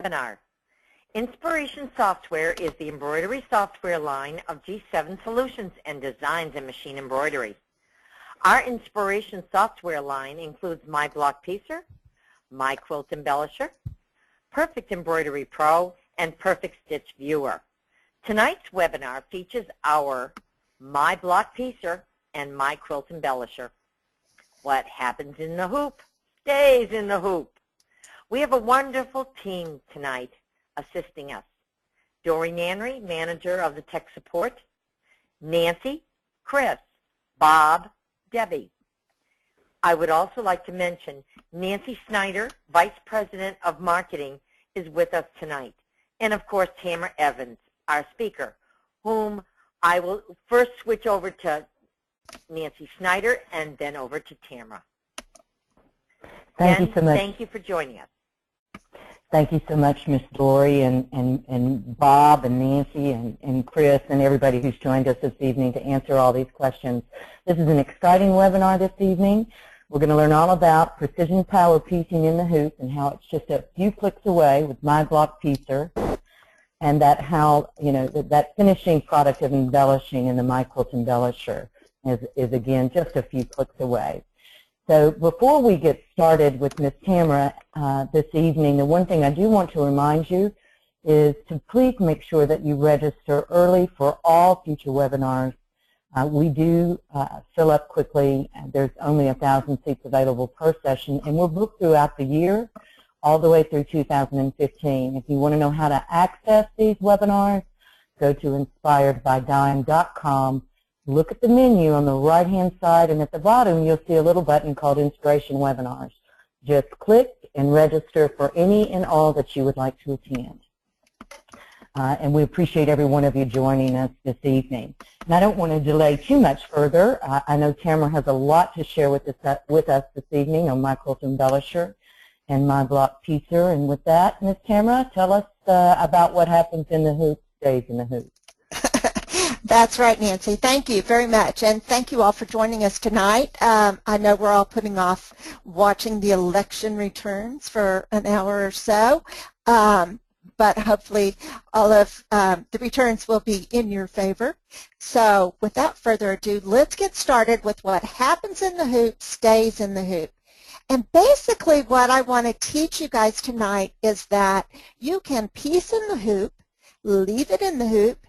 Webinar. Inspiration Software is the embroidery software line of G7 Solutions and Designs in Machine Embroidery. Our Inspiration Software line includes My Block Piecer, My Quilt Embellisher, Perfect Embroidery Pro, and Perfect Stitch Viewer. Tonight's webinar features our My Block Piecer and My Quilt Embellisher. What happens in the hoop stays in the hoop. We have a wonderful team tonight assisting us. Dory Nanry, manager of the tech support, Nancy, Chris, Bob, Debbie. I would also like to mention Nancy Snyder, vice president of marketing, is with us tonight. And of course, Tamara Evans, our speaker, whom I will first switch over to Nancy Snyder and then over to Tamara. Thank you so much. Thank you for joining us. Thank you so much, Ms. Dory and Bob and Nancy and Chris and everybody who's joined us this evening to answer all these questions. This is an exciting webinar this evening. We're going to learn all about precision power piecing in the hoop and how it's just a few clicks away with My Block Piecer, and that how, you know, that finishing product of embellishing in the My Quilt Embellisher is again just a few clicks away. So before we get started with Ms. Tamara this evening, the one thing I do want to remind you is to please make sure that you register early for all future webinars. We do fill up quickly. There's only 1,000 seats available per session, and we're booked throughout the year, all the way through 2015. If you want to know how to access these webinars, go to inspiredbydime.com. Look at the menu on the right-hand side, and at the bottom you'll see a little button called Inspiration Webinars. Just click and register for any and all that you would like to attend. And we appreciate every one of you joining us this evening. And I don't want to delay too much further. I know Tamara has a lot to share with us this evening on My Quilt Embellisher and My Block Piecer. And with that, Ms. Tamara, tell us about what happens in the hoop stays in the hoop. That's right, Nancy. Thank you very much, and thank you all for joining us tonight. I know we're all putting off watching the election returns for an hour or so, but hopefully all of the returns will be in your favor. So without further ado, let's get started with what happens in the hoop stays in the hoop. And basically what I want to teach you guys tonight is that you can piece in the hoop, leave it in the hoop,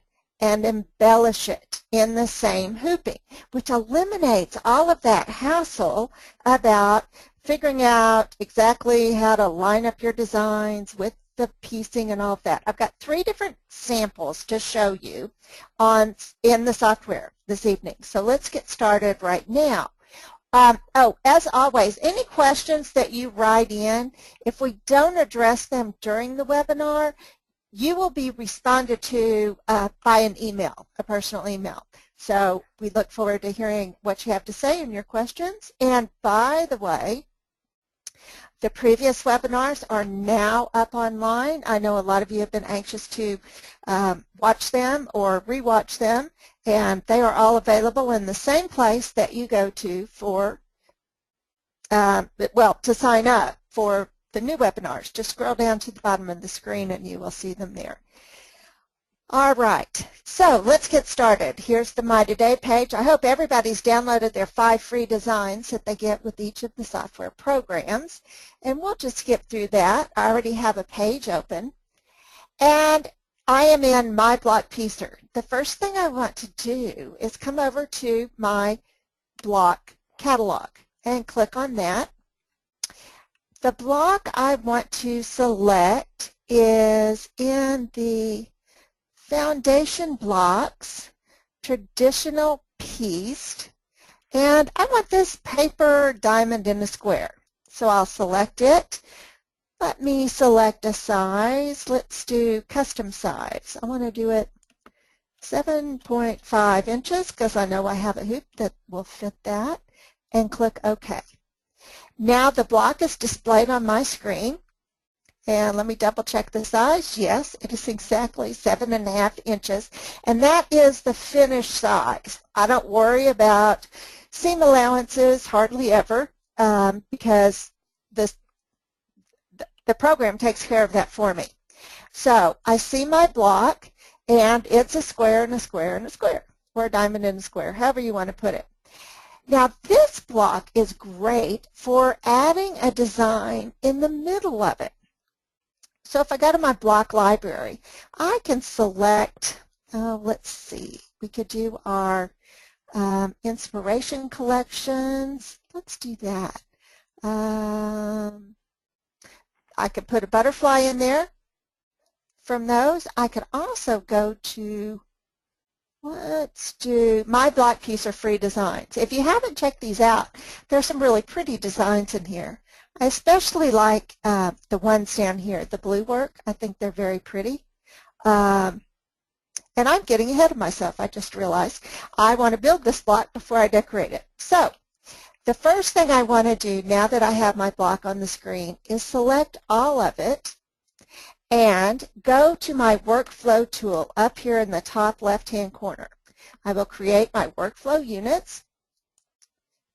and embellish it in the same hooping, which eliminates all of that hassle about figuring out exactly how to line up your designs with the piecing and all of that. I've got 3 different samples to show you in the software this evening. So let's get started right now. As always, any questions that you write in, if we don't address them during the webinar, you will be responded to by an email, a personal email. So we look forward to hearing what you have to say and your questions. And by the way, the previous webinars are now up online. I know a lot of you have been anxious to watch them or rewatch them, and they are all available in the same place that you go to for, to sign up for the new webinars. Just scroll down to the bottom of the screen and you will see them there. All right, so let's get started. Here's the My Today page. I hope everybody's downloaded their 5 free designs that they get with each of the software programs. And we'll just skip through that. I already have a page open. And I am in My Block Piecer. The first thing I want to do is come over to My Block catalog and click on that. The block I want to select is in the Foundation Blocks, Traditional Pieced, and I want this paper diamond in a square. So I'll select it. Let me select a size. Let's do custom size. I want to do it 7.5 inches because I know I have a hoop that will fit that, and click OK. Now the block is displayed on my screen, and let me double check the size. Yes, it is exactly 7.5 inches, and that is the finished size. I don't worry about seam allowances hardly ever because the program takes care of that for me. So I see my block, and it's a square and a square and a square, or a diamond and a square, however you want to put it. Now this block is great for adding a design in the middle of it. So if I go to my block library, I can select, let's see, we could do our inspiration collections. Let's do that. I could put a butterfly in there. From those, I could also go to, let's do my block piece or free designs. If you haven't checked these out, there's some really pretty designs in here. I especially like the ones down here, the blue work. I think they're very pretty. And I'm getting ahead of myself. I just realized I want to build this block before I decorate it. So the first thing I want to do now that I have my block on the screen is select all of it and go to my workflow tool up here in the top left-hand corner. I will create my workflow units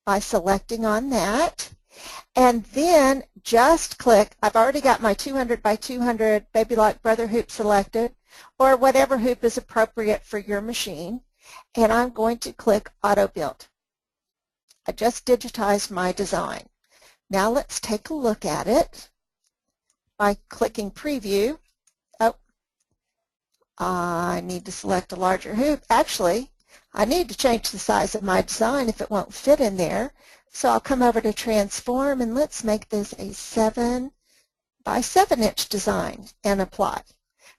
by selecting on that. And then just click, I've already got my 200 by 200 Baby Lock Brother hoop selected, or whatever hoop is appropriate for your machine, and I'm going to click Auto Build. I just digitized my design. Now let's take a look at it by clicking Preview. Oh, I need to select a larger hoop. Actually, I need to change the size of my design if it won't fit in there. So I'll come over to Transform, and let's make this a 7 by 7 inch design and apply.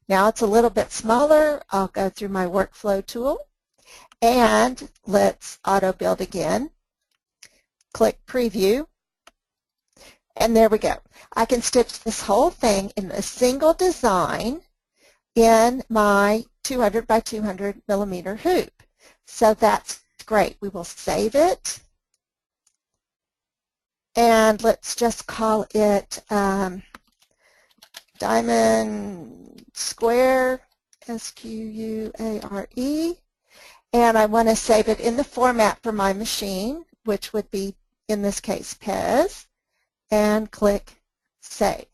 Now it's a little bit smaller. I'll go through my workflow tool, and let's auto build again. Click Preview, and there we go. I can stitch this whole thing in a single design in my 200 by 200 millimeter hoop. So that's great. We will save it. And let's just call it Diamond Square, S-Q-U-A-R-E. And I want to save it in the format for my machine, which would be, in this case, PEZ, and click Save.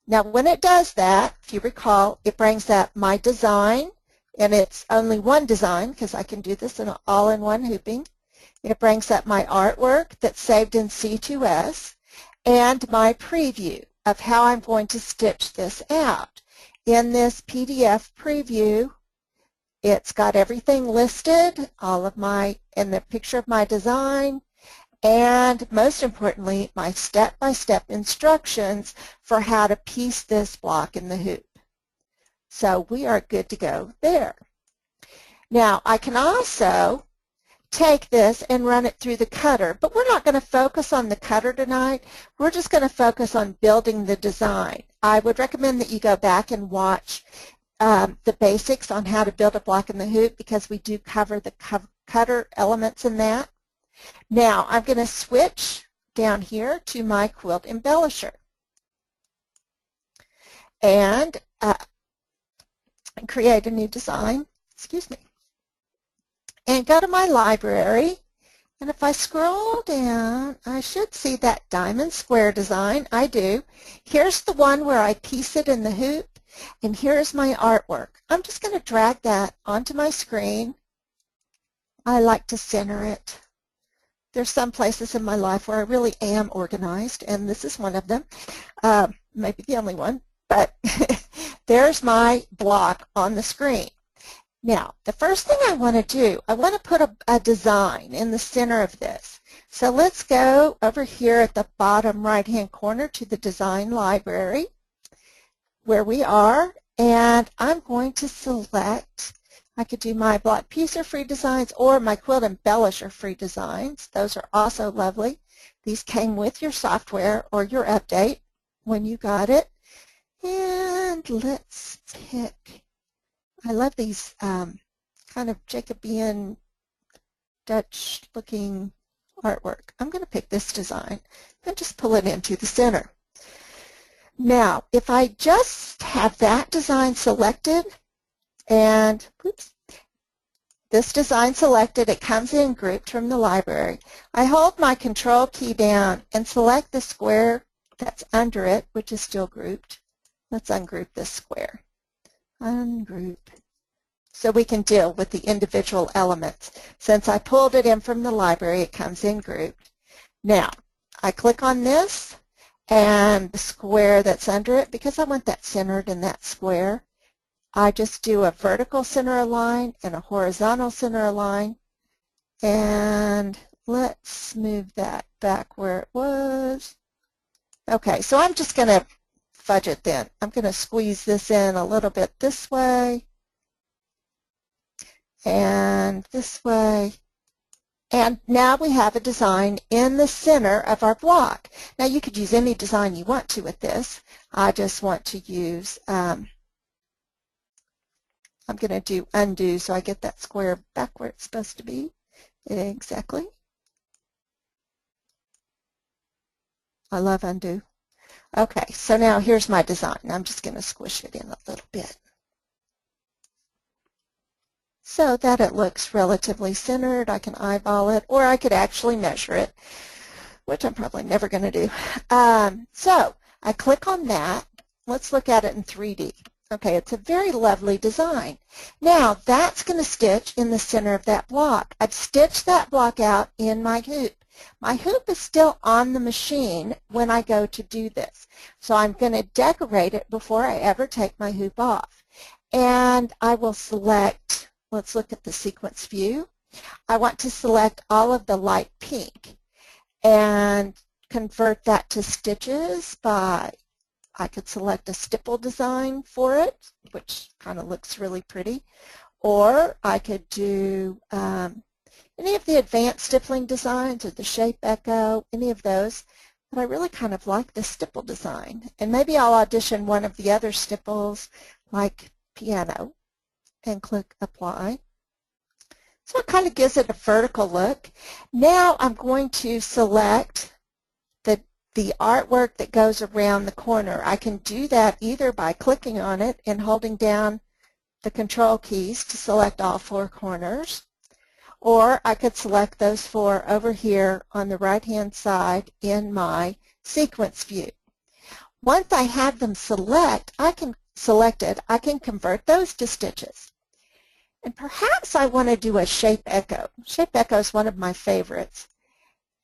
Now when it does that, if you recall, it brings up my design, and it's only one design because I can do this in all-in-one hooping. It brings up my artwork that's saved in C2S and my preview of how I'm going to stitch this out. In this PDF preview, it's got everything listed, all of my, and the picture of my design, and most importantly, my step-by-step instructions for how to piece this block in the hoop. So we are good to go there. Now, I can also take this and run it through the cutter, but we're not going to focus on the cutter tonight. We're just going to focus on building the design. I would recommend that you go back and watch the basics on how to build a block in the hoop, because we do cover the cutter elements in that. Now I'm going to switch down here to my quilt embellisher and create a new design. Excuse me. And go to my library, and if I scroll down, I should see that diamond square design. I do. Here's the one where I piece it in the hoop, and here's my artwork. I'm just going to drag that onto my screen. I like to center it. There's some places in my life where I really am organized, and this is one of them. Maybe the only one, but there's my block on the screen. Now, the first thing I want to do, I want to put a design in the center of this. So let's go over here at the bottom right-hand corner to the design library where we are, and I'm going to select, I could do my block piece or free designs or my quilt embellisher free designs. Those are also lovely. These came with your software or your update when you got it. And let's pick, I love these kind of Jacobean Dutch looking artwork. I'm going to pick this design and just pull it into the center. Now, if I just have that design selected and oops, this design selected, it comes in grouped from the library. I hold my control key down and select the square that's under it, which is still grouped. Let's ungroup this square. Ungroup. So we can deal with the individual elements. Since I pulled it in from the library, it comes in grouped. Now, I click on this and the square that's under it, because I want that centered in that square, I just do a vertical center align and a horizontal center align. And let's move that back where it was. Okay, so I'm just going to fudge it then. I'm going to squeeze this in a little bit this way and this way. And now we have a design in the center of our block. Now you could use any design you want to with this. I just want to use, I'm going to do undo so I get that square back where it's supposed to be. Exactly. I love undo. Okay, so now here's my design. I'm just going to squish it in a little bit so that it looks relatively centered. I can eyeball it, or I could actually measure it, which I'm probably never going to do. So I click on that. Let's look at it in 3D. Okay, it's a very lovely design. Now that's going to stitch in the center of that block. I've stitched that block out in my hoop. My hoop is still on the machine when I go to do this. So I'm going to decorate it before I ever take my hoop off. And I will select, let's look at the sequence view. I want to select all of the light pink and convert that to stitches by, I could select a stipple design for it, which kind of looks really pretty. Or I could do any of the advanced stippling designs or the shape echo, any of those. But I really kind of like the stipple design. And maybe I'll audition one of the other stipples like piano and click apply. So it kind of gives it a vertical look. Now I'm going to select the artwork that goes around the corner. I can do that either by clicking on it and holding down the control keys to select all 4 corners, or I could select those 4 over here on the right-hand side in my sequence view. Once I have them selected, I can convert those to stitches. And perhaps I want to do a shape echo. Shape echo is one of my favorites.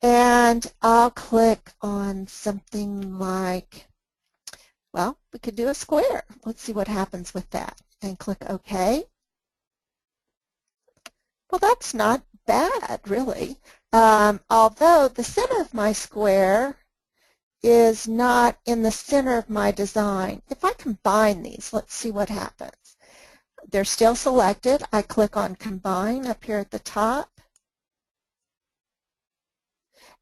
And I'll click on something like, well, we could do a square. Let's see what happens with that. And click OK. Well, that's not bad, really. Although the center of my square is not in the center of my design. If I combine these, let's see what happens. They're still selected. I click on Combine up here at the top.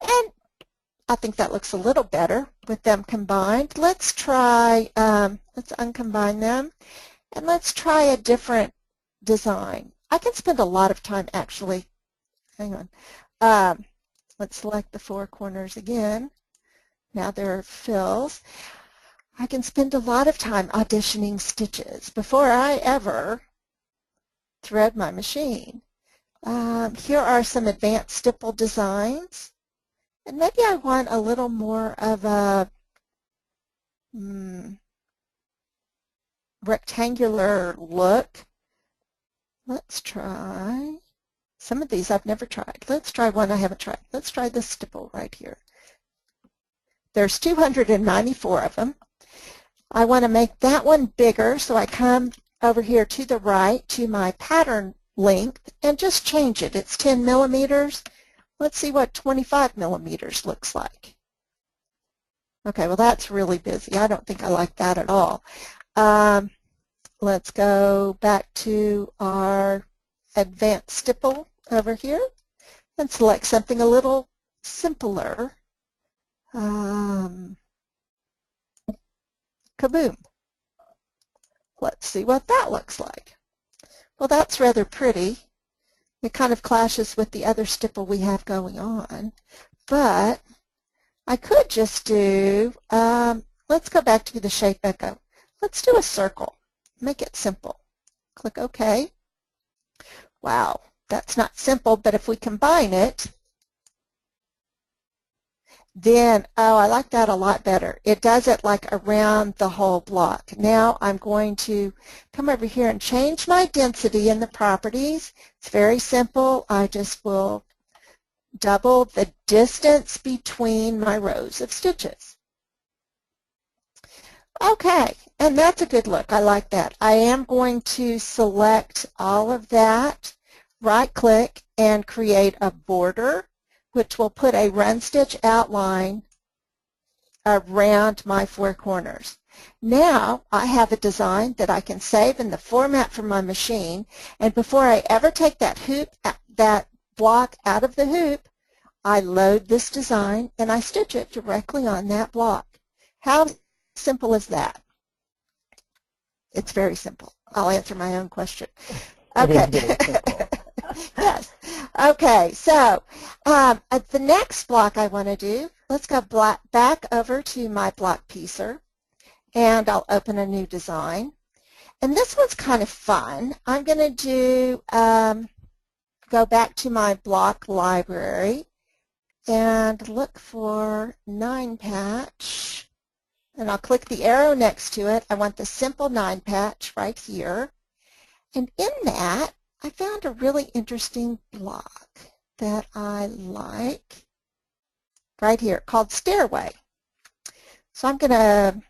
And I think that looks a little better with them combined. Let's try, let's uncombine them, and let's try a different design. I can spend a lot of time actually, hang on, let's select the 4 corners again. Now there are fills. I can spend a lot of time auditioning stitches before I ever thread my machine. Here are some advanced stipple designs. And maybe I want a little more of a rectangular look. Let's try some of these I've never tried. Let's try one I haven't tried. Let's try this stipple right here. There's 294 of them. I want to make that one bigger, so I come over here to the right to my pattern length and just change it. It's 10 millimeters. Let's see what 25 millimeters looks like. Okay, well that's really busy. I don't think I like that at all. Let's go back to our advanced stipple over here and select something a little simpler. Kaboom. Let's see what that looks like. Well, that's rather pretty. It kind of clashes with the other stipple we have going on, but I could just do, let's go back to the shape echo. Let's do a circle. Make it simple. Click OK. Wow, that's not simple, but if we combine it, Then, oh, I like that a lot better. It does it like around the whole block. Now I'm going to come over here and change my density in the properties. It's very simple. I just will double the distance between my rows of stitches. Okay, and that's a good look. I like that. I am going to select all of that, right-click, and create a border, which will put a run stitch outline around my four corners. Now I have a design that I can save in the format from my machine, and before I ever take that hoop, that block out of the hoop, I load this design and I stitch it directly on that block. How simple is that? It's very simple. I'll answer my own question. Okay. It is very simple. Yes. Okay, so the next block I want to do, let's go back over to my block piecer, and I'll open a new design. And this one's kind of fun. I'm going to do, go back to my block library and look for 9 patch. And I'll click the arrow next to it. I want the simple 9 patch right here. And in that, I found a really interesting block that I like right here called Stairway. So I'm going to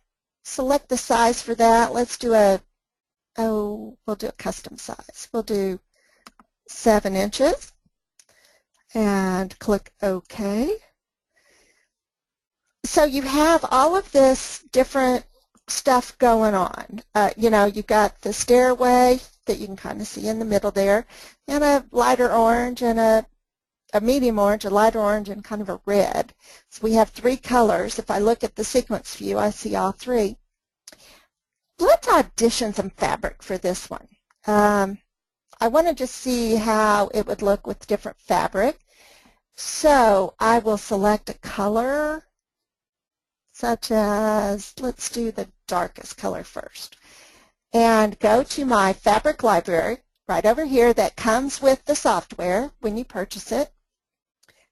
select the size for that. Let's do we'll do a custom size. We'll do 7 inches and click OK. So you have all of this different stuff going on. You know, you've got the stairway that you can kind of see in the middle there, and a lighter orange and a medium orange, a lighter orange, and kind of a red. So we have 3 colors. If I look at the sequence view, I see all 3. Let's audition some fabric for this one. I want to just see how it would look with different fabric. So I will select a color such as, let's do the darkest color first, and go to my fabric library right over here that comes with the software when you purchase it.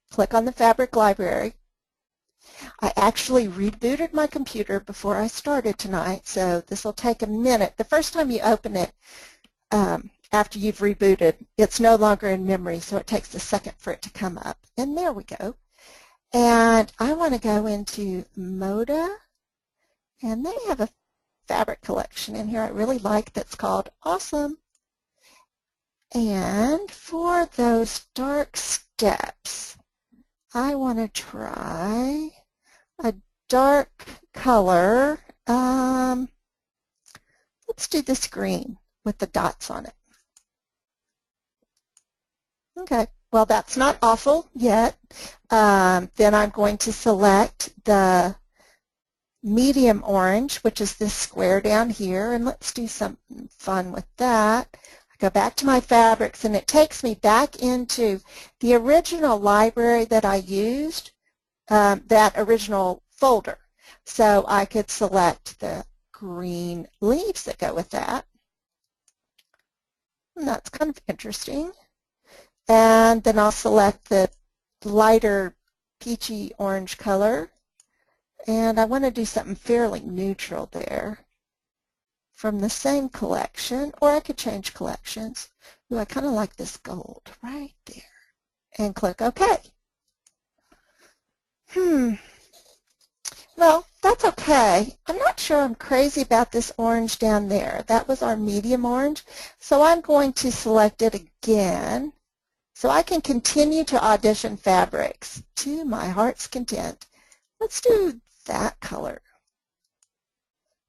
Click on the fabric library. I actually rebooted my computer before I started tonight, so this will take a minute. The first time you open it, after you've rebooted, it's no longer in memory, so it takes a second for it to come up. And there we go. And I want to go into Moda, and they have a fabric collection in here I really like that's called Awesome. And for those dark steps, I want to try a dark color. Let's do this green with the dots on it. Okay, well that's not awful yet. Then I'm going to select the medium orange, which is this square down here, and let's do something fun with that. I go back to my fabrics, and it takes me back into the original library that I used, that original folder. So I could select the green leaves that go with that. And that's kind of interesting. And then I'll select the lighter peachy orange color. And I want to do something fairly neutral there from the same collection, or I could change collections. Ooh, I kind of like this gold right there. And click OK. Well, that's okay. I'm not sure I'm crazy about this orange down there. That was our medium orange. So I'm going to select it again so I can continue to audition fabrics to my heart's content. Let's do that color.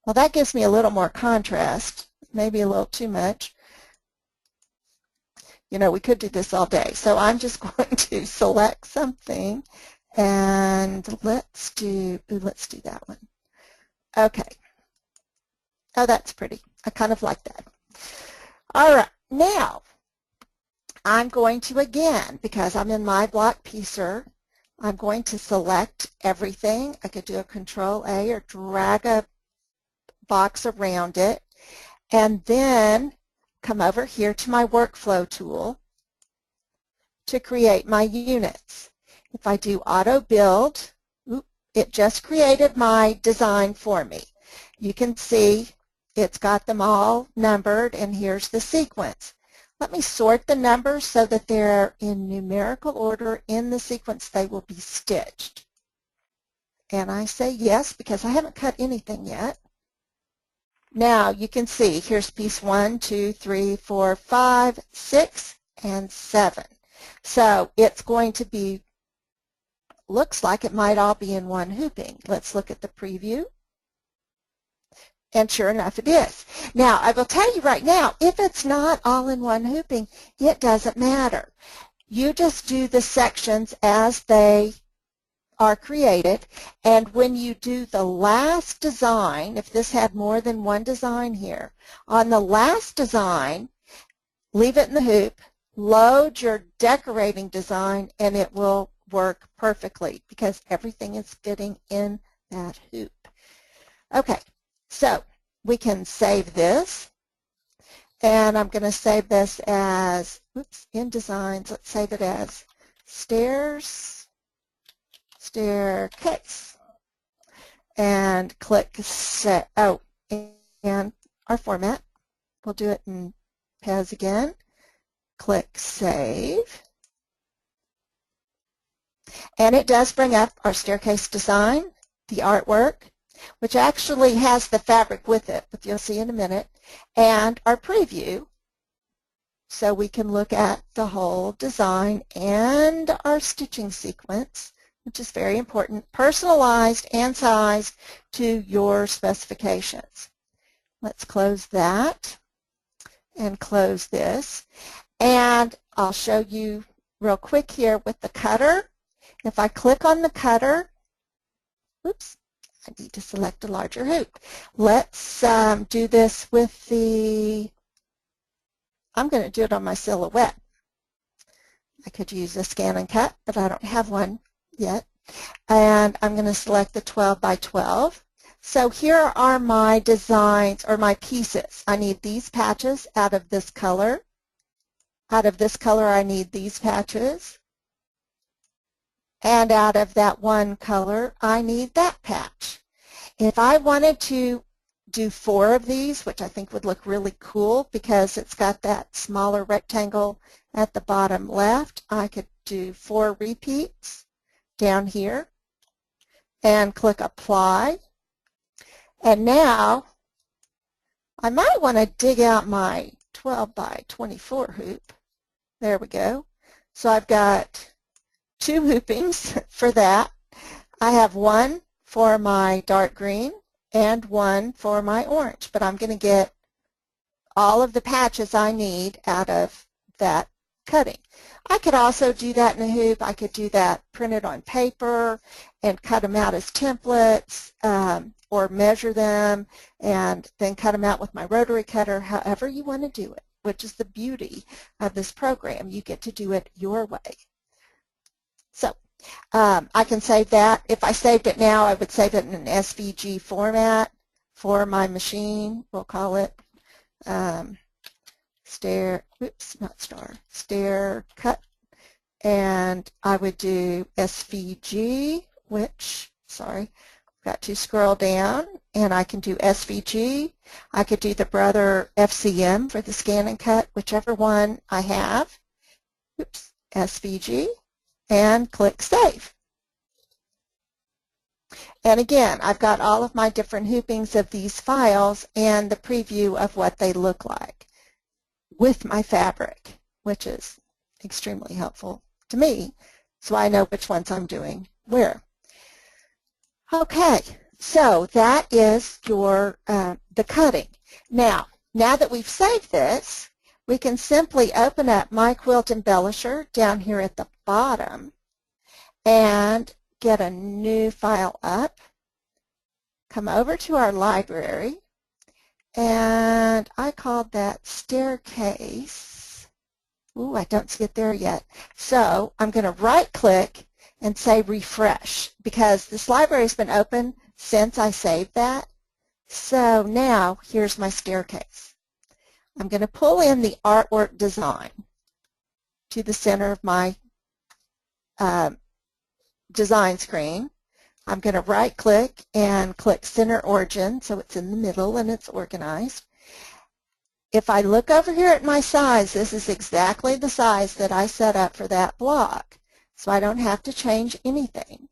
Well, that gives me a little more contrast, maybe a little too much. You know, we could do this all day. So I'm just going to select something, and let's do that one. Okay. Oh, that's pretty. I kind of like that. All right. Now, I'm going to, again, because I'm in my block piecer, I'm going to select everything. I could do a Control-A or drag a box around it, and then come over here to my workflow tool to create my units. If I do auto build, it just created my design for me. You can see it's got them all numbered, and here's the sequence. Let me sort the numbers so that they're in numerical order in the sequence they will be stitched. And I say yes because I haven't cut anything yet. Now you can see here's piece 1, 2, 3, 4, 5, 6, and 7. So it's going to be, looks like it might all be in one hooping. Let's look at the preview. And sure enough, it is. Now, I will tell you right now, if it's not all in one hooping, it doesn't matter. You just do the sections as they are created, and when you do the last design, if this had more than one design here, on the last design, leave it in the hoop, load your decorating design, and it will work perfectly because everything is fitting in that hoop. Okay. So we can save this, and I'm going to save this as, oops, in designs, let's save it as stairs, staircase, and click save. Oh, and our format, we'll do it in PEZ again. Click save, and it does bring up our staircase design, the artwork, which actually has the fabric with it, but you'll see in a minute, and our preview, so we can look at the whole design and our stitching sequence, which is very important, personalized and sized to your specifications. Let's close that and close this, and I'll show you real quick here with the cutter. If I click on the cutter, oops, I need to select a larger hoop. Let's do this with the, I'm going to do it on my silhouette. I could use a scan and cut, but I don't have one yet. And I'm going to select the 12 by 12. So here are my designs, or my pieces. I need these patches out of this color. Out of this color, I need these patches. And out of that one color, I need that patch. If I wanted to do 4 of these, which I think would look really cool because it's got that smaller rectangle at the bottom left, I could do 4 repeats down here and click apply. And now I might want to dig out my 12 by 24 hoop. There we go. So I've got 2 hoopings for that. I have one for my dark green and one for my orange, but I'm going to get all of the patches I need out of that cutting. I could also do that in a hoop. I could do that printed on paper and cut them out as templates, or measure them and then cut them out with my rotary cutter, however you want to do it, which is the beauty of this program. You get to do it your way. So I can save that. If I saved it now, I would save it in an SVG format for my machine. We'll call it stair cut. And I would do SVG, which, sorry, got to scroll down, and I can do SVG. I could do the Brother FCM for the scan and cut, whichever one I have. Oops, SVG. And click Save. And again, I've got all of my different hoopings of these files and the preview of what they look like with my fabric, which is extremely helpful to me, so I know which ones I'm doing where. Okay, so that is your the cutting. Now that we've saved this, we can simply open up My Quilt Embellisher down here at the bottom and get a new file up, come over to our library, and I called that Staircase. Ooh, I don't see it there yet. So I'm going to right-click and say Refresh, because this library has been open since I saved that. So now here's my staircase. I'm going to pull in the artwork design to the center of my design screen. I'm going to right click and click Center Origin so it's in the middle and it's organized. If I look over here at my size, this is exactly the size that I set up for that block. So I don't have to change anything.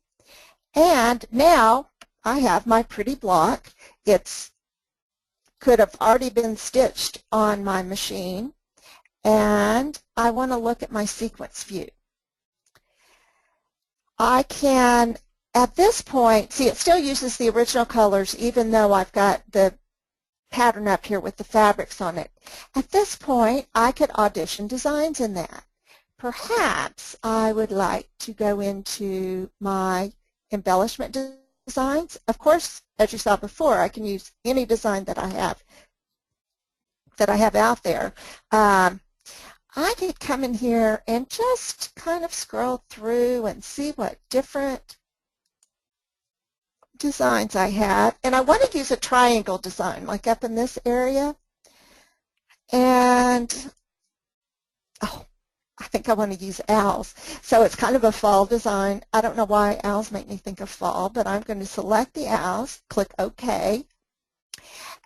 And now I have my pretty block. It could have already been stitched on my machine. And I want to look at my sequence view. I can, at this point, see it still uses the original colors even though I've got the pattern up here with the fabrics on it. At this point, I could audition designs in that. Perhaps I would like to go into my embellishment designs. Of course, as you saw before, I can use any design that I have out there. I could come in here and just kind of scroll through and see what different designs I have. And I want to use a triangle design, like up in this area. And, oh, I think I want to use owls. So it's kind of a fall design. I don't know why owls make me think of fall, but I'm going to select the owls, click OK.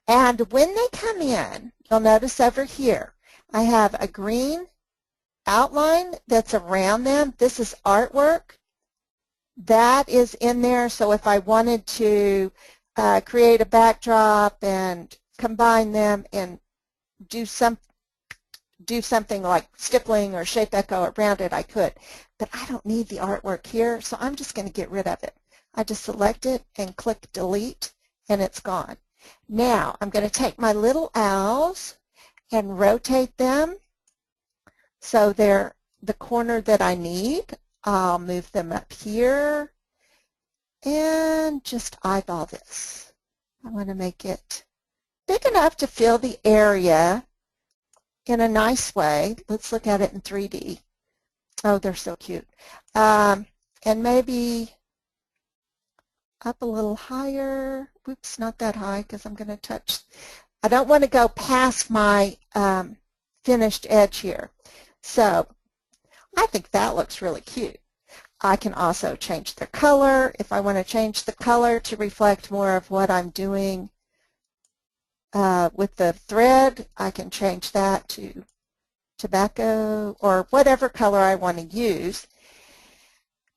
And when they come in, you'll notice over here, I have a green outline that's around them. This is artwork. That is in there, so if I wanted to create a backdrop and combine them and do something like stippling or shape echo around it, I could. But I don't need the artwork here, so I'm just going to get rid of it. I just select it and click delete, and it's gone. Now I'm going to take my little owls and rotate them so they're the corner that I need. I'll move them up here and just eyeball this. I want to make it big enough to fill the area in a nice way. Let's look at it in 3D. Oh, they're so cute. And maybe up a little higher. Oops, not that high because I'm going to touch. I don't want to go past my finished edge here. So I think that looks really cute. I can also change the color. If I want to change the color to reflect more of what I'm doing with the thread, I can change that to tobacco or whatever color I want to use.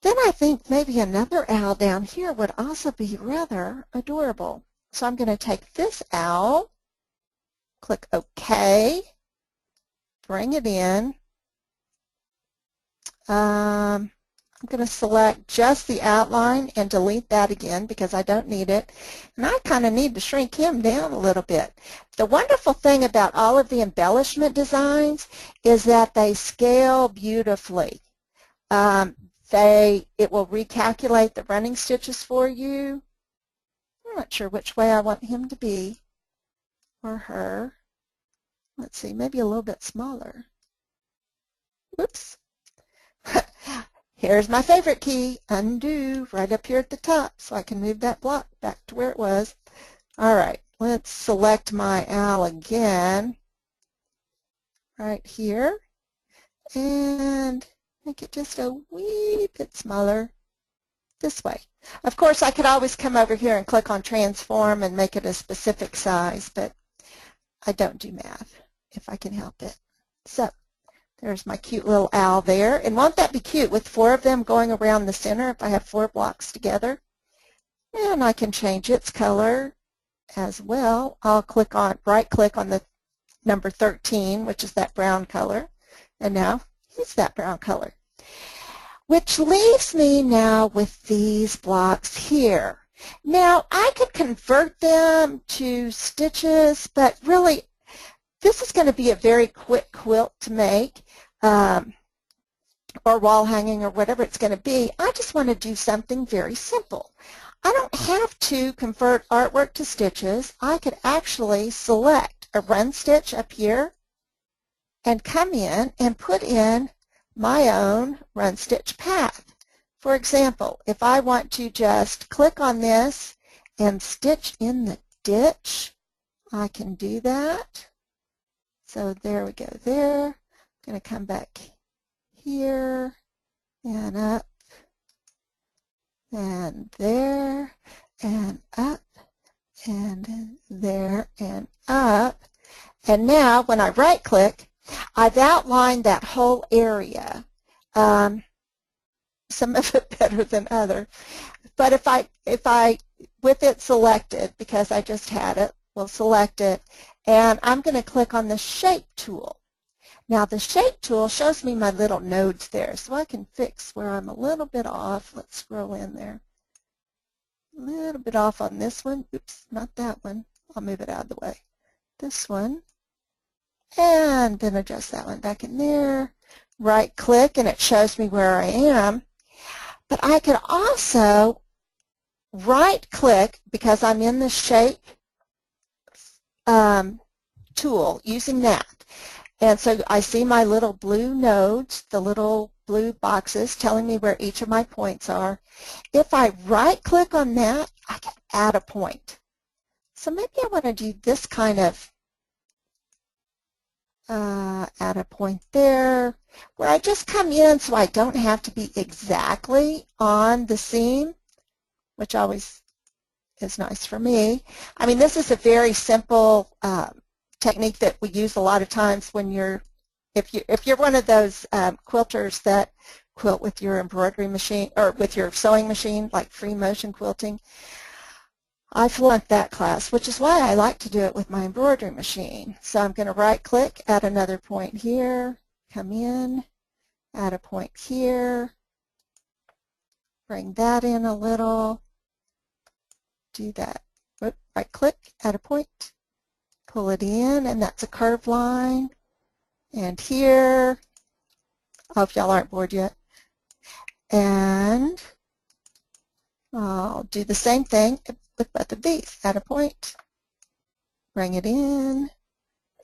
Then I think maybe another owl down here would also be rather adorable. So I'm going to take this owl, click OK, bring it in. I'm going to select just the outline and delete that again because I don't need it. And I kind of need to shrink him down a little bit. The wonderful thing about all of the embellishment designs is that they scale beautifully. It will recalculate the running stitches for you. I'm not sure which way I want him to be or her. Let's see, maybe a little bit smaller. Oops. Here's my favorite key, undo, right up here at the top, so I can move that block back to where it was. All right, let's select my owl again, right here, and make it just a wee bit smaller this way. Of course, I could always come over here and click on transform and make it a specific size, but I don't do math if I can help it. So there's my cute little owl there. And won't that be cute with 4 of them going around the center if I have 4 blocks together? And I can change its color as well. I'll right click on the number 13, which is that brown color. And now it's that brown color. Which leaves me now with these blocks here. Now I could convert them to stitches, but really this is going to be a very quick quilt to make, or wall hanging or whatever it's going to be. I just want to do something very simple. I don't have to convert artwork to stitches. I could actually select a run stitch up here and come in and put in my own run stitch path. For example, if I want to just click on this and stitch in the ditch, I can do that. So there we go there. I'm going to come back here and up and there, and up, and there, and up. And now, when I right-click, I've outlined that whole area, some of it better than other. But if I, with it selected, because I just had it, we'll select it, and I'm going to click on the Shape tool. Now, the Shape tool shows me my little nodes there, so I can fix where I'm a little bit off. Let's scroll in there. A little bit off on this one. Oops, not that one. I'll move it out of the way. This one. And then adjust that one back in there. Right-click, and it shows me where I am. But I can also right-click, because I'm in the Shape tool, using that. And so I see my little blue nodes, the little blue boxes telling me where each of my points are. If I right-click on that, I can add a point. So maybe I want to do this kind of add a point there, where I just come in so I don't have to be exactly on the seam, which always is nice for me. I mean, this is a very simple technique that we use a lot of times when if you're one of those quilters that quilt with your embroidery machine or with your sewing machine, like free motion quilting. I flunked that class, which is why I like to do it with my embroidery machine. So I'm going to right-click, add another point here, come in, add a point here, bring that in a little, do that. Right-click, add a point, pull it in, and that's a curved line. And here, I hope y'all aren't bored yet. And I'll do the same thing with both of these. Add a point, bring it in,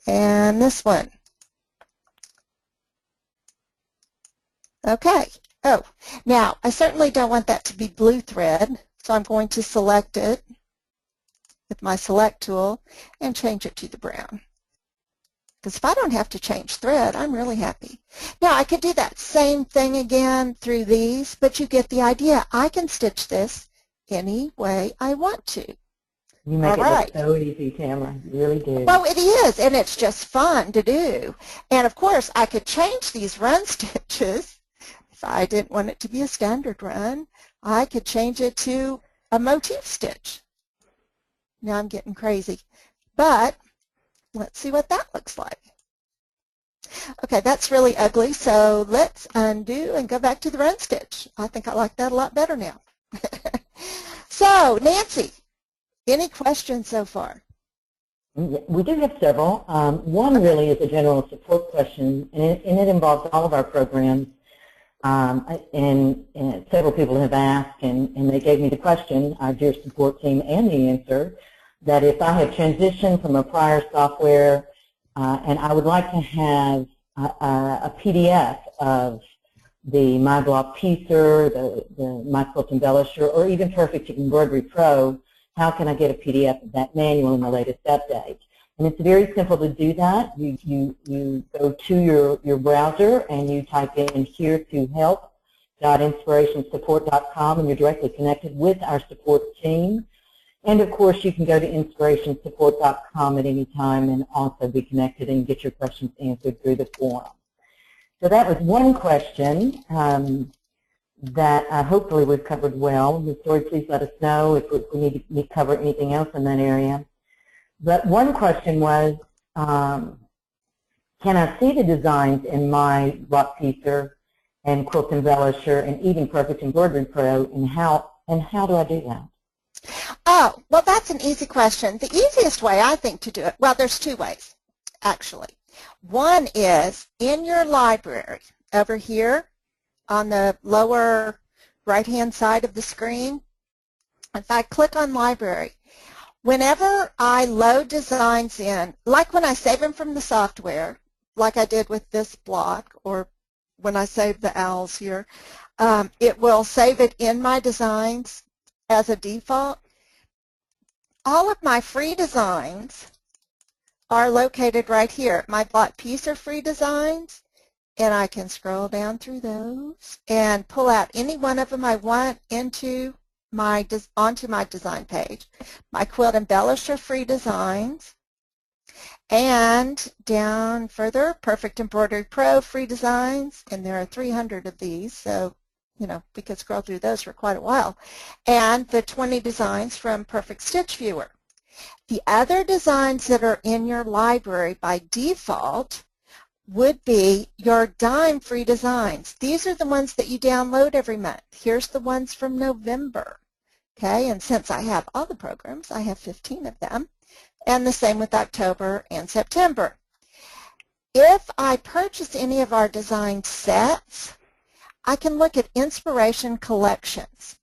and this one. Okay. Oh, now I certainly don't want that to be blue thread, so I'm going to select it with my select tool and change it to the brown. Because if I don't have to change thread, I'm really happy. Now I could do that same thing again through these, but you get the idea. I can stitch this any way I want to. You make it look so easy, Tamara. You really do. Well, it is, and it's just fun to do. And of course, I could change these run stitches. If I didn't want it to be a standard run, I could change it to a motif stitch. Now I'm getting crazy. But let's see what that looks like. Okay, that's really ugly, so let's undo and go back to the run stitch. I think I like that a lot better now. So, Nancy, any questions so far? We do have several. One really is a general support question, and it involves all of our programs. And several people have asked, and they gave me the question, our dear support team, and the answer, that if I had transitioned from a prior software and I would like to have a PDF of the My Block Piecer, the My Quilt Embellisher, or even Perfect Embroidery Pro, how can I get a PDF of that manual in the latest update? And it's very simple to do that. You go to your browser and you type in here to help.inspirationsupport.com, and you're directly connected with our support team. And of course, you can go to inspirationsupport.com at any time and also be connected and get your questions answered through the forum. So that was one question that hopefully we've covered well. Ms. Story, please let us know if we need to cover anything else in that area. But one question was, can I see the designs in My Block Piecer and Quilt Embellisher and even Perfect Embroidery Pro, and how do I do that? Oh, well, that's an easy question. The easiest way, I think, to do it, well, there's two ways, actually. One is in your library, over here on the lower right-hand side of the screen. If I click on Library, whenever I load designs in, like when I save them from the software, like I did with this block, or when I save the owls here, it will save it in my designs as a default. All of my free designs are located right here. My Block Piecer free designs, and I can scroll down through those and pull out any one of them I want into onto my design page, my Quilt Embellisher free designs, and down further, Perfect Embroidery Pro free designs, and there are 300 of these, so you know, we could scroll through those for quite a while, and the 20 designs from Perfect Stitch Viewer. The other designs that are in your library by default would be your dime free designs. These are the ones that you download every month. Here's the ones from November. Okay, and since I have all the programs, I have 15 of them, and the same with October and September. If I purchase any of our design sets, I can look at Inspiration Collections.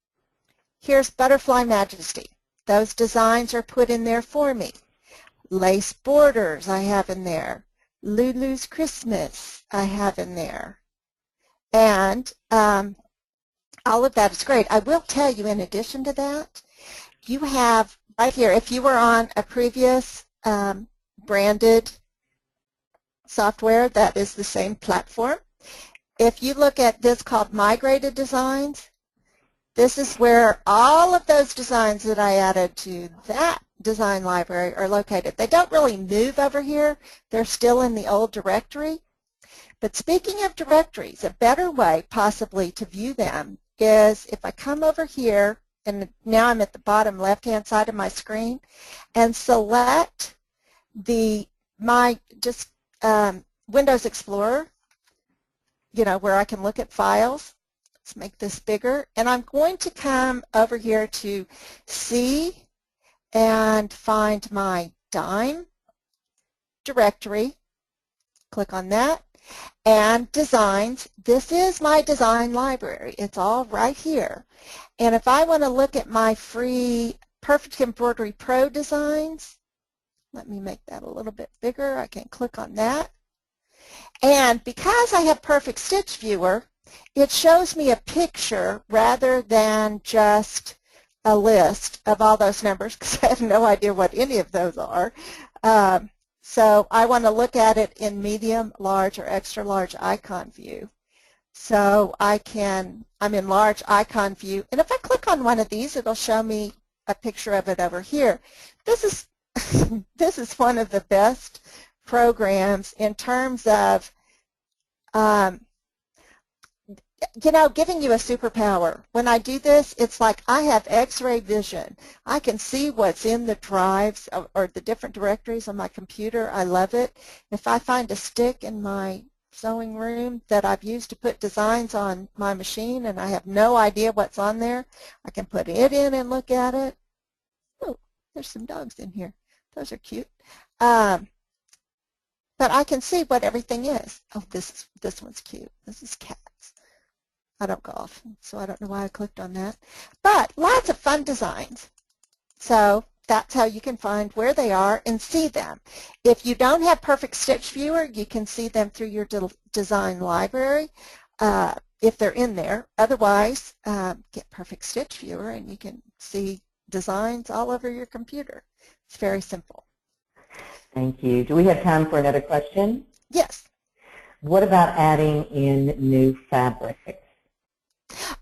Here's Butterfly Majesty. Those designs are put in there for me. Lace Borders I have in there. Lulu's Christmas I have in there. And all of that is great. I will tell you, in addition to that, you have right here, if you were on a previous branded software that is the same platform, if you look at this called Migrated Designs, this is where all of those designs that I added to that design library are located. They don't really move over here. They're still in the old directory. But speaking of directories, a better way possibly to view them is if I come over here, and now I'm at the bottom left-hand side of my screen, and select Windows Explorer, you know, where I can look at files. Let's make this bigger. And I'm going to come over here to C and find my dime directory. Click on that. And designs. This is my design library. It's all right here. And if I want to look at my free Perfect Embroidery Pro designs, let me make that a little bit bigger. I can click on that. And because I have Perfect Stitch Viewer, it shows me a picture rather than just a list of all those numbers, because I have no idea what any of those are. So I want to look at it in medium, large, or extra large icon view. So I'm in large icon view, and if I click on one of these, it'll show me a picture of it over here. This is this is one of the best programs in terms of you know, giving you a superpower. When I do this, it's like I have X-ray vision. I can see what's in the drives or the different directories on my computer. I love it. If I find a stick in my sewing room that I've used to put designs on my machine and I have no idea what's on there, I can put it in and look at it. Oh, there's some dogs in here. Those are cute. But I can see what everything is. Oh, this one's cute. This is cats. I don't golf, so I don't know why I clicked on that. But lots of fun designs. So that's how you can find where they are and see them. If you don't have Perfect Stitch Viewer, you can see them through your design library if they're in there. Otherwise, get Perfect Stitch Viewer and you can see designs all over your computer. It's very simple. Thank you. Do we have time for another question? Yes. What about adding in new fabrics?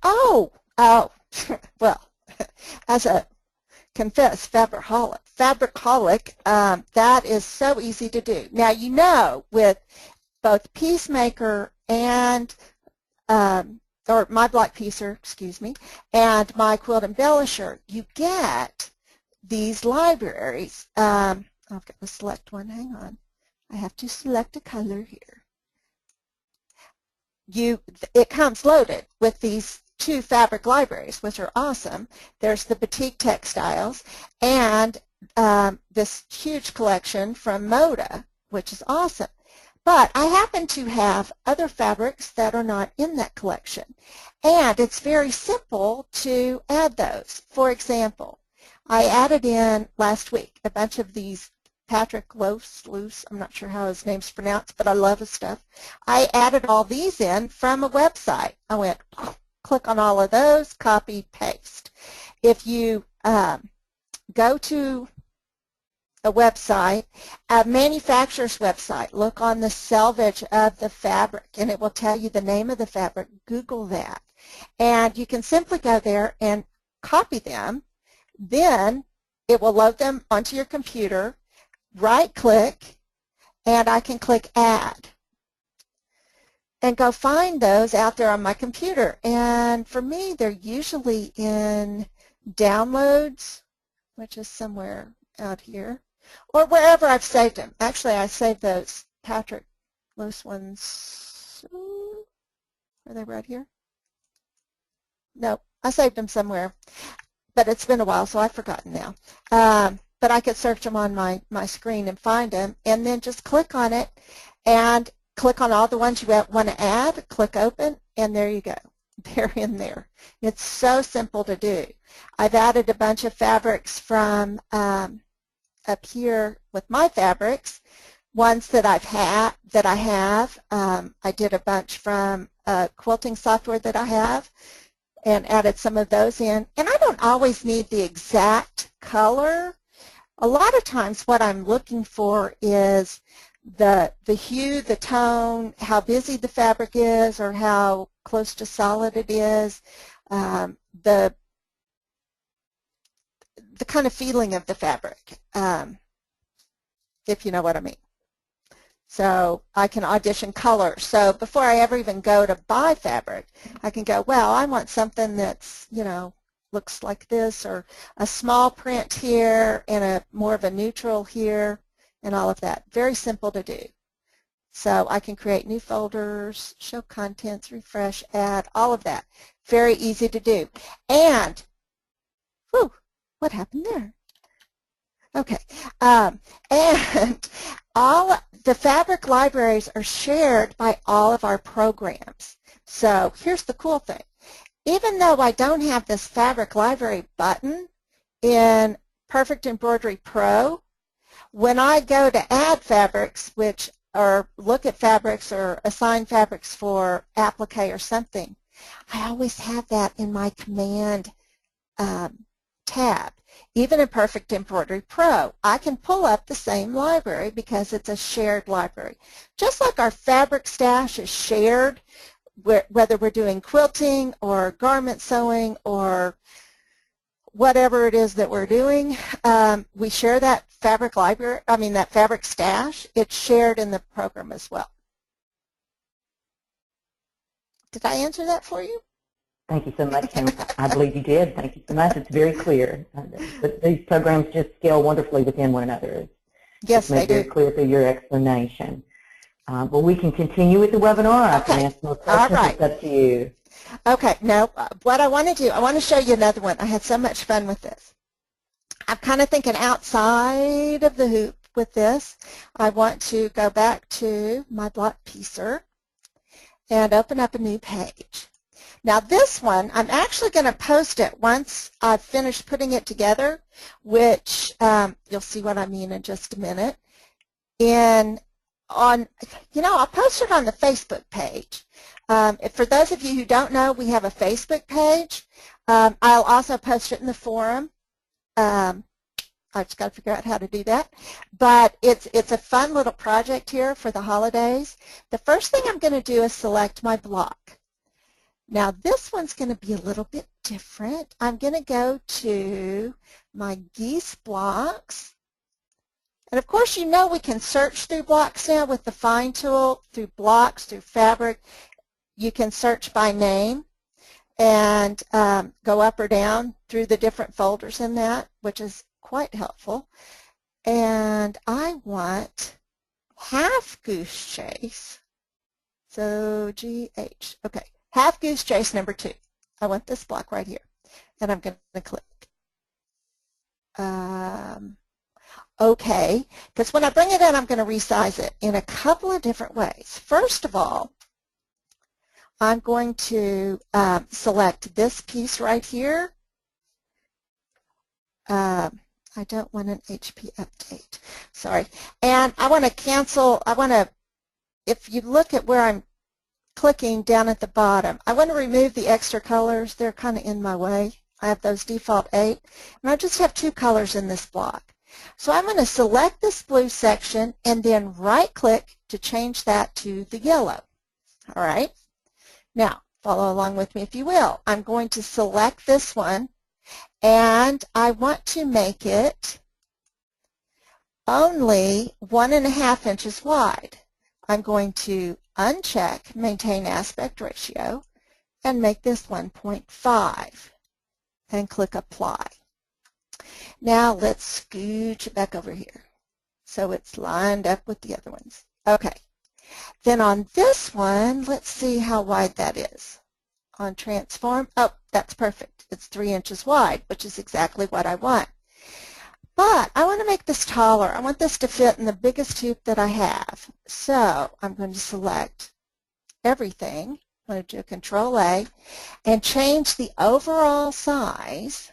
Oh, well, as a confessed fabricaholic, that is so easy to do. Now, you know, with both Peacemaker and, or My Block Piecer, excuse me, and My Quilt Embellisher, you get these libraries. I've got to select one. Hang on. I have to select a color here. It comes loaded with these 2 fabric libraries, which are awesome. There's the Batik Textiles and this huge collection from Moda, which is awesome. But I happen to have other fabrics that are not in that collection, and it's very simple to add those. For example, I added in last week a bunch of these Patrick Loose, I'm not sure how his name's pronounced, but I love his stuff. I added all these in from a website. I went, click on all of those, copy, paste. If you go to a website, a manufacturer's website, look on the selvage of the fabric, and it will tell you the name of the fabric. Google that. And you can simply go there and copy them, then it will load them onto your computer, right-click, and I can click Add and go find those out there on my computer. And for me, they're usually in Downloads, which is somewhere out here, or wherever I've saved them. Actually, I saved those Patrick Lewis ones. Are they right here? No, I saved them somewhere, but it's been a while, so I've forgotten now. But I could search them on my screen and find them, and then just click on it and click on all the ones you want to add, click Open, and there you go. They're in there. It's so simple to do. I've added a bunch of fabrics from up here with my fabrics, ones that I have. I did a bunch from quilting software that I have and added some of those in. And I don't always need the exact color. A lot of times what I'm looking for is the hue, the tone, how busy the fabric is or how close to solid it is, the kind of feeling of the fabric, if you know what I mean. So I can audition colors. So before I ever even go to buy fabric, I can go, well, I want something that's, you know, looks like this, or a small print here and a more of a neutral here, and all of that. Very simple to do. So I can create new folders, show contents, refresh, add, all of that. Very easy to do. And, whew, what happened there? Okay. And all the fabric libraries are shared by all of our programs. So here's the cool thing. Even though I don't have this fabric library button in Perfect Embroidery Pro, when I go to add fabrics, or look at fabrics or assign fabrics for applique or something, I always have that in my command tab. Even in Perfect Embroidery Pro, I can pull up the same library because it's a shared library. Just like our fabric stash is shared, whether we're doing quilting or garment sewing or whatever it is that we're doing, we share that fabric library, that fabric stash. It's shared in the program as well. Did I answer that for you? Thank you so much, Kim. I believe you did. Thank you so much. It's very clear. But these programs just scale wonderfully within one another. Yes, they do. Very clear through your explanation. Well, we can continue with the webinar. I can ask more questions. All right. It's up to you. Okay. Now, what I want to do, I want to show you another one. I had so much fun with this. I'm kind of thinking outside of the hoop with this. I want to go back to my block piecer and open up a new page. Now this one, I'm actually going to post it once I've finished putting it together, which you'll see what I mean in just a minute. I'll post it on the Facebook page. For those of you who don't know, we have a Facebook page. I'll also post it in the forum. I've just got to figure out how to do that. But it's a fun little project here for the holidays. The first thing I'm going to do is select my block. Now this one's going to be a little bit different. I'm going to go to my geese blocks. And of course, you know we can search through blocks now with the Find tool, through blocks, through fabric. You can search by name and go up or down through the different folders in that, which is quite helpful. And I want half goose chase. So GH, okay. Half goose chase number 2. I want this block right here. And I'm going to click. Okay, because when I bring it in, I'm going to resize it in a couple of different ways. First of all, I'm going to select this piece right here. I don't want an HP update. Sorry. And I want to cancel. If you look at where I'm clicking down at the bottom, I want to remove the extra colors. They're kind of in my way. I have those default 8. And I just have 2 colors in this block. So I'm going to select this blue section and then right-click to change that to the yellow. All right? Now, follow along with me if you will. I'm going to select this one, and I want to make it only 1.5 inches wide. I'm going to uncheck Maintain Aspect Ratio and make this 1.5 and click Apply. Now let's scooch it back over here so it's lined up with the other ones. Okay. Then on this one, let's see how wide that is. On Transform, oh, that's perfect. It's 3 inches wide, which is exactly what I want. But I want to make this taller. I want this to fit in the biggest hoop that I have. So I'm going to select everything. I'm going to do Control-A and change the overall size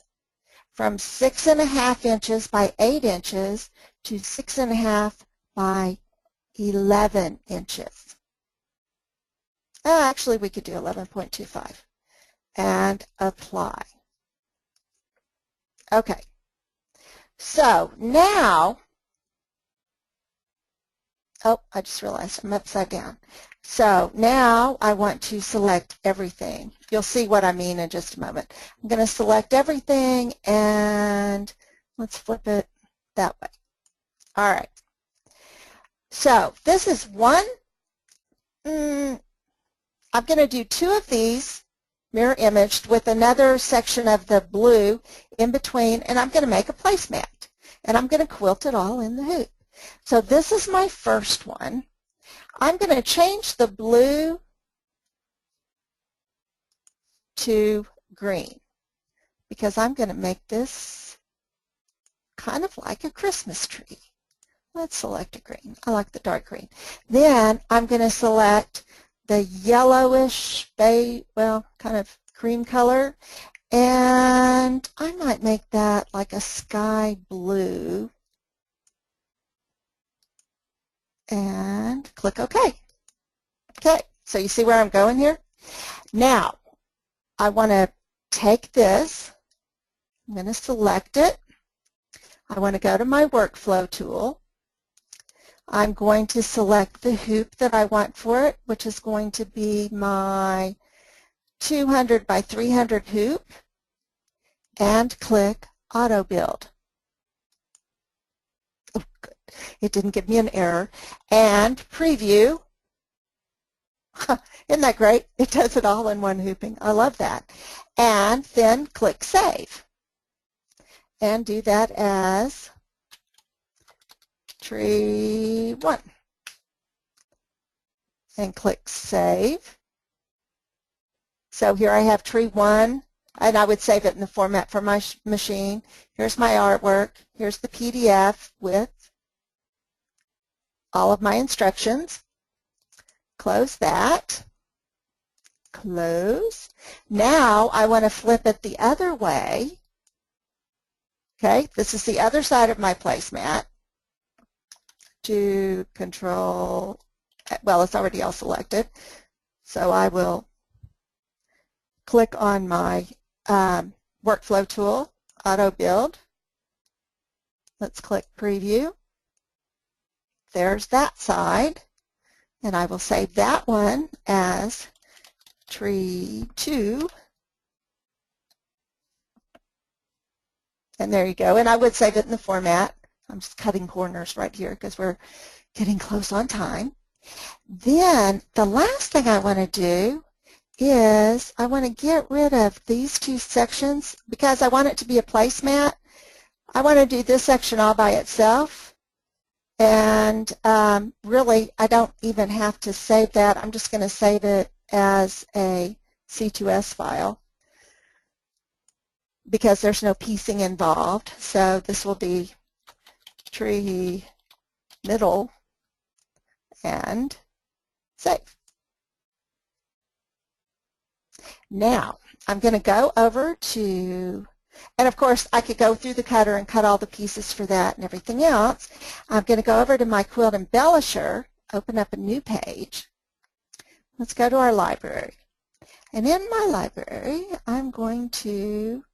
from 6.5 inches by 8 inches to 6.5 by 11 inches. Actually, we could do 11.25 and apply. Okay. So now, oh, I just realized I'm upside down. So now I want to select everything. You'll see what I mean in just a moment. I'm going to select everything and let's flip it that way. All right. So this is one. I'm going to do 2 of these mirror imaged with another section of the blue in between, and I'm going to make a placemat, and I'm going to quilt it all in the hoop. So this is my first one. I'm going to change the blue to green because I'm going to make this kind of like a Christmas tree. Let's select a green. I like the dark green. Then I'm going to select the yellowish, beige, well, kind of cream color, and I might make that like a sky blue, and click OK. Okay, so you see where I'm going here? Now, I want to take this, I'm going to select it, I want to go to my workflow tool, I'm going to select the hoop that I want for it, which is going to be my 200 by 300 hoop, and click Auto Build. Oh, good. It didn't give me an error. And preview. Isn't that great? It does it all in one hooping. I love that. And then click Save. And do that as Tree 1. And click Save. So here I have Tree 1, and I would save it in the format for my machine. Here's my artwork. Here's the PDF with all of my instructions. Close that. Close. Now I want to flip it the other way. Okay, this is the other side of my placemat. To Control, well, it's already all selected, so I will click on my workflow tool, Auto Build. Let's click Preview. There's that side, and I will save that one as Tree 2. And there you go, and I would save it in the format. I'm just cutting corners right here because we're getting close on time. Then the last thing I want to do is I want to get rid of these 2 sections because I want it to be a placemat. I want to do this section all by itself, and really I don't even have to save that. I'm just going to save it as a C2S file because there's no piecing involved. So this will be Tree Middle and save. Now, I'm going to go over to, and of course I could go through the cutter and cut all the pieces for that and everything else. I'm going to go over to my quilt embellisher, open up a new page. Let's go to our library. And in my library, I'm going to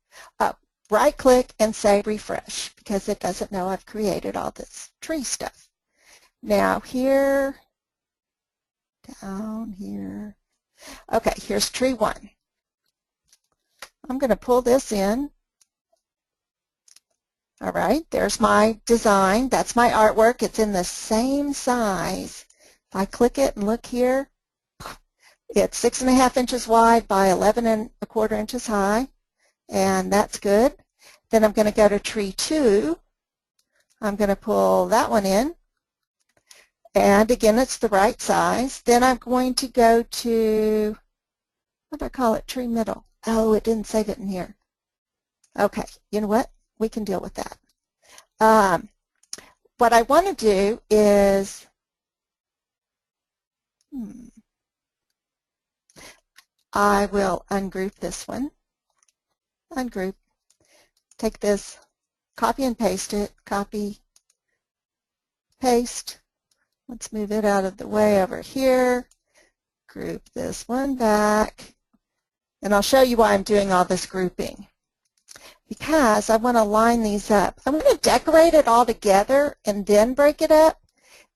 right-click and say refresh because it doesn't know I've created all this tree stuff. Now here, down here, okay, here's Tree 1. I'm going to pull this in All right, there's my design. That's my artwork. It's in the same size. If I click it and look here, it's 6.5 inches wide by 11.25 inches high, and that's good. Then I'm going to go to tree 2. I'm going to pull that one in, and again, it's the right size. Then I'm going to go to, what do I call it, tree middle. Oh, it didn't save it in here. Okay, you know what? We can deal with that. What I want to do is, I will ungroup this one. Ungroup. Take this, copy and paste it. Copy, paste. Let's move it out of the way over here. Group this one back. And I'll show you why I'm doing all this grouping. Because I want to line these up. I'm going to decorate it all together and then break it up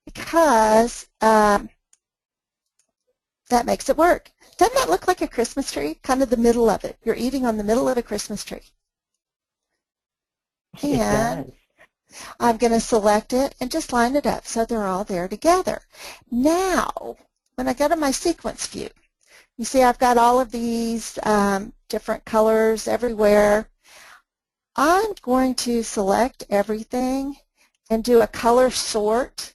because that makes it work. Doesn't that look like a Christmas tree? Kind of the middle of it. You're eating on the middle of a Christmas tree. And I'm going to select it and just line it up so they're all there together. Now, when I go to my sequence view, you see I've got all of these different colors everywhere. I'm going to select everything and do a color sort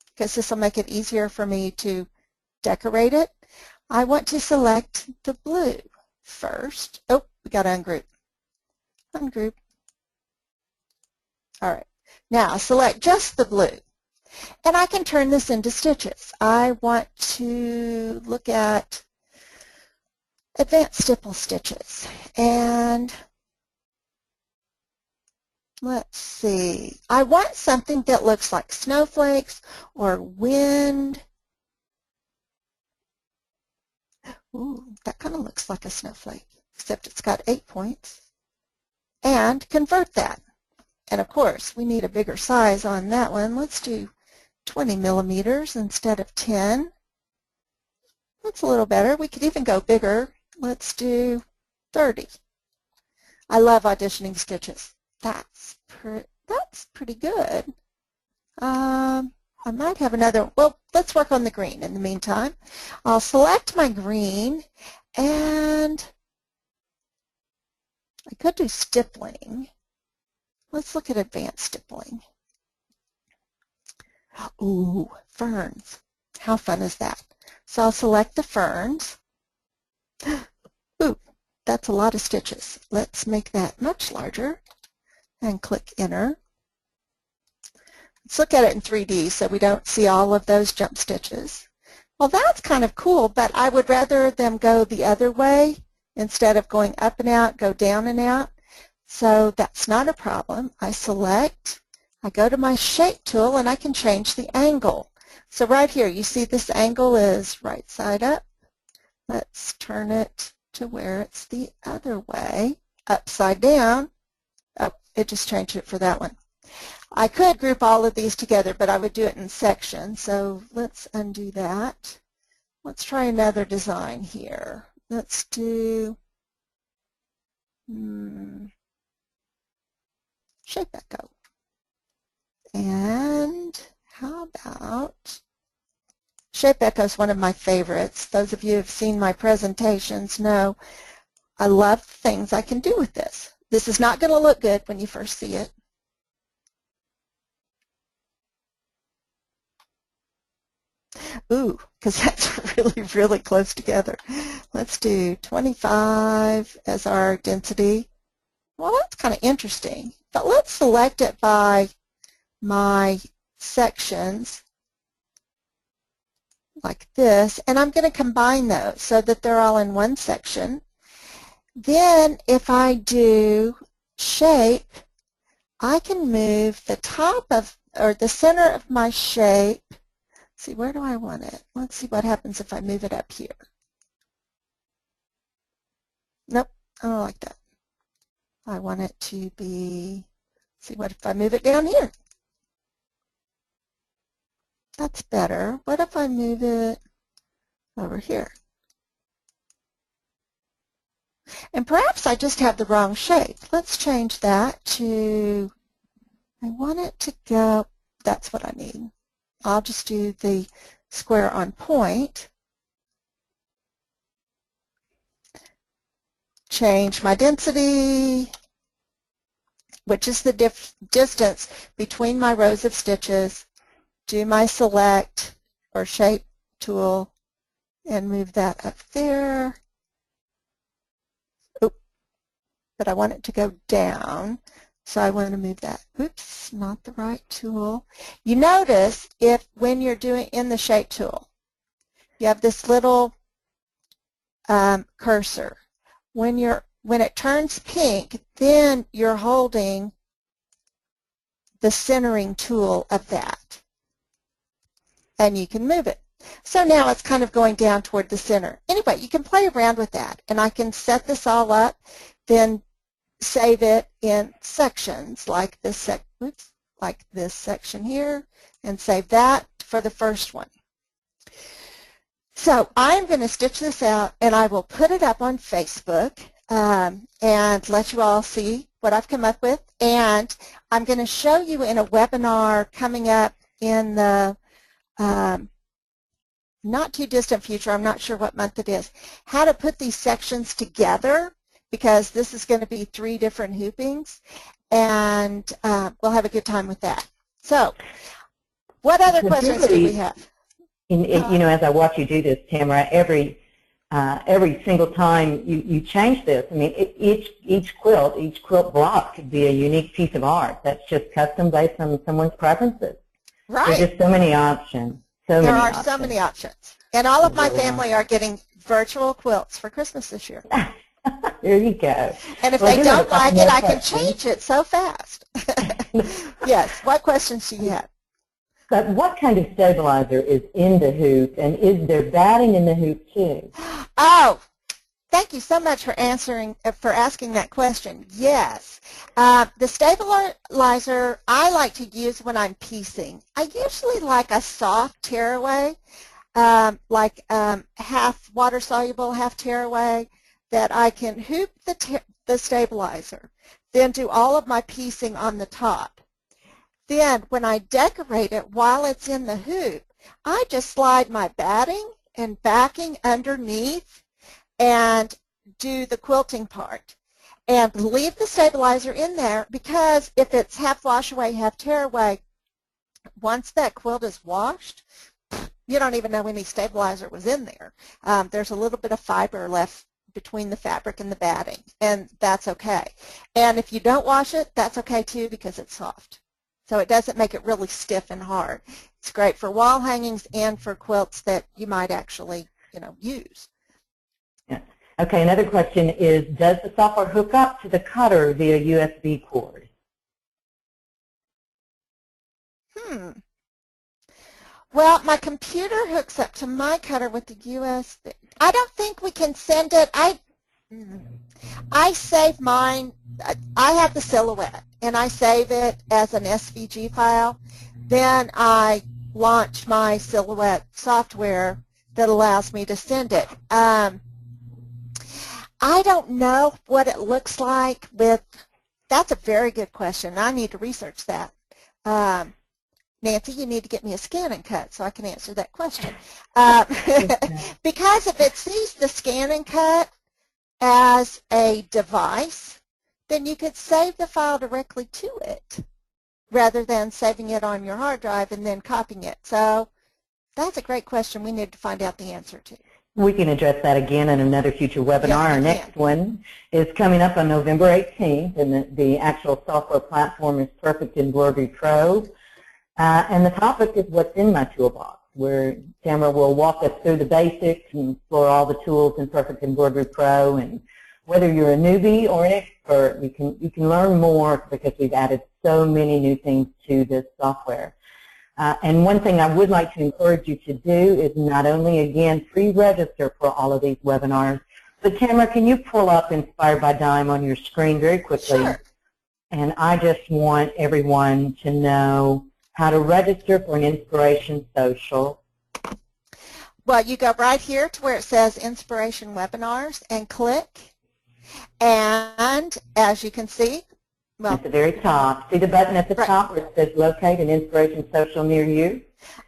because this will make it easier for me to decorate it. I want to select the blue first. Oh, we got to ungroup. Ungroup. All right. Now select just the blue. And I can turn this into stitches. I want to look at advanced stipple stitches. And let's see. I want something that looks like snowflakes or wind. Ooh, that kind of looks like a snowflake, except it's got 8 points. And convert that. And of course, we need a bigger size on that one. Let's do 20 millimeters instead of 10. That's a little better. We could even go bigger. Let's do 30. I love auditioning stitches. That's pretty good. I might have another. Well, let's work on the green in the meantime. I'll select my green, and I could do stippling. Let's look at advanced stippling. Ooh, ferns. How fun is that? So I'll select the ferns. Ooh, that's a lot of stitches. Let's make that much larger and click enter. Let's look at it in 3D so we don't see all of those jump stitches. Well, that's kind of cool, but I would rather them go the other way. Instead of going up and out, go down and out. So that's not a problem. I select, I go to my shape tool, and I can change the angle. So right here, you see this angle is right side up. Let's turn it to where it's the other way, upside down. Oh, it just changed it for that one. I could group all of these together, but I would do it in sections. So let's undo that. Let's try another design here. Let's do shape echo. And how about shape echo is one of my favorites. Those of you who have seen my presentations know I love things I can do with this. This is not going to look good when you first see it. Ooh, because that's really, really close together. Let's do 25 as our density. Well, that's kind of interesting. But let's select it by my sections like this. And I'm going to combine those so that they're all in one section. Then if I do shape, I can move the top of, or the center of my shape. See, where do I want it? Let's see what happens if I move it up here. Nope, I don't like that. I want it to be, see what if I move it down here? That's better. What if I move it over here? And perhaps I just have the wrong shape. Let's change that to I want it to go, that's what I need. I'll just do the square on point. Change my density, which is the distance between my rows of stitches. Do my select or shape tool and move that up there. Oh, but I want it to go down, so I want to move that. Oops, not the right tool. You notice if when you're doing in the shape tool, you have this little cursor. When it turns pink, then you're holding the centering tool of that, and you can move it. So now it's kind of going down toward the center. Anyway, you can play around with that, and I can set this all up, then save it in sections like this section here, and save that for the first one. So I'm going to stitch this out, and I will put it up on Facebook and let you all see what I've come up with. And I'm going to show you in a webinar coming up in the not too distant future, I'm not sure what month it is, how to put these sections together, because this is going to be 3 different hoopings, and we'll have a good time with that. So what other questions do we have? As I watch you do this, Tamara, every single time you change this, I mean, each quilt block could be a unique piece of art that's just custom based on someone's preferences. Right. There's just so many options. So many options. And all of my family are getting virtual quilts for Christmas this year. There you go. And if they don't like it, I can change it so fast. Yes. What questions do you have? But what kind of stabilizer is in the hoop, and is there batting in the hoop too? Oh, thank you so much for asking that question. Yes. The stabilizer I like to use when I'm piecing. I usually like a soft tearaway, like half water-soluble, half tearaway, that I can hoop the stabilizer, then do all of my piecing on the top. Then when I decorate it while it's in the hoop, I just slide my batting and backing underneath and do the quilting part. And leave the stabilizer in there, because if it's half wash away, half tear away, once that quilt is washed, you don't even know any stabilizer was in there. There's a little bit of fiber left between the fabric and the batting, and that's okay. And if you don't wash it, that's okay too, because it's soft. So it doesn't make it really stiff and hard. It's great for wall hangings and for quilts that you might actually, use. Yeah. Okay, another question is, does the software hook up to the cutter via USB cord? Well, my computer hooks up to my cutter with the USB. I don't think we can send it. I save mine. I have the silhouette, and I save it as an SVG file. Then I launch my silhouette software that allows me to send it. I don't know what it looks like with, that's a very good question. I need to research that. Nancy, you need to get me a scan and cut so I can answer that question. Because if it sees the scan and cut as a device, then you could save the file directly to it rather than saving it on your hard drive and then copying it. So that's a great question we need to find out the answer to. We can address that again in another future webinar. Yes, our next one is coming up on November 18th, and the actual software platform is Perfect Embroidery Pro. And the topic is what's in my toolbox, where Tamara will walk us through the basics and explore all the tools in Perfect Embroidery Pro. And whether you're a newbie or an expert, you can learn more, because we've added so many new things to this software. And one thing I would like to encourage you to do is not only, again, pre-register for all of these webinars, but Tamara, can you pull up Inspired by Dime on your screen very quickly? Sure. And I just want everyone to know how to register for an Inspiration Social. Well, you go right here to where it says Inspiration Webinars and click. And as you can see, Well, at the very top. See the button at the top where it says locate an inspiration social near you?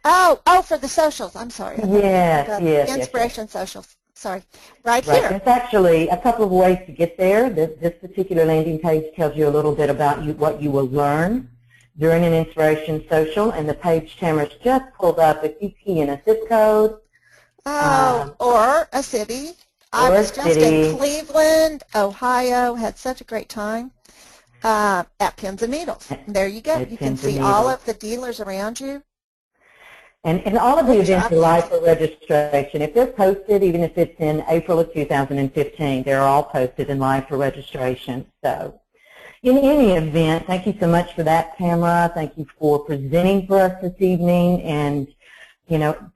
Oh, for the socials. I'm sorry. Yes. Inspiration socials. Sorry. Right Right. here. There's actually a couple of ways to get there. This particular landing page tells you a little bit about what you will learn during an inspiration social, and the page Tamara's just pulled up. If you key in a zip code, or a city. I was just in Cleveland, Ohio. Had such a great time at Pins and Needles. There you go. You can see all of the dealers around you. And all of the events are live for registration. If they're posted, even if it's in April of 2015, they're all posted and live for registration. So in any event, thank you so much for that, Tamara. Thank you for presenting for us this evening and,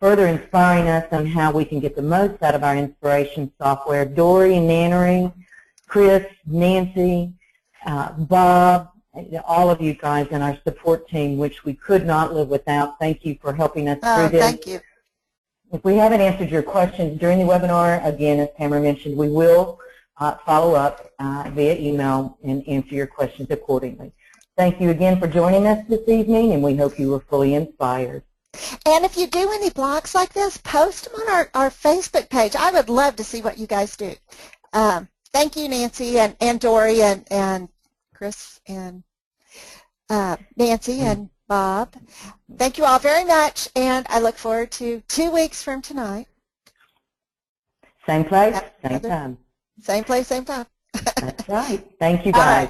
further inspiring us on how we can get the most out of our inspiration software. Dory and Nannery, Chris, Nancy, Bob, all of you guys and our support team, which we could not live without. Thank you for helping us through this. Thank you. If we haven't answered your questions during the webinar, again, as Tamara mentioned, we will follow up via email and answer your questions accordingly. Thank you again for joining us this evening, and we hope you were fully inspired. And if you do any blogs like this, post them on our Facebook page. I would love to see what you guys do. Thank you, Nancy and Dory and Chris and Nancy and Bob. Thank you all very much, and I look forward to 2 weeks from tonight. Same place, same time. Same place, same time. That's right. Thank you, guys.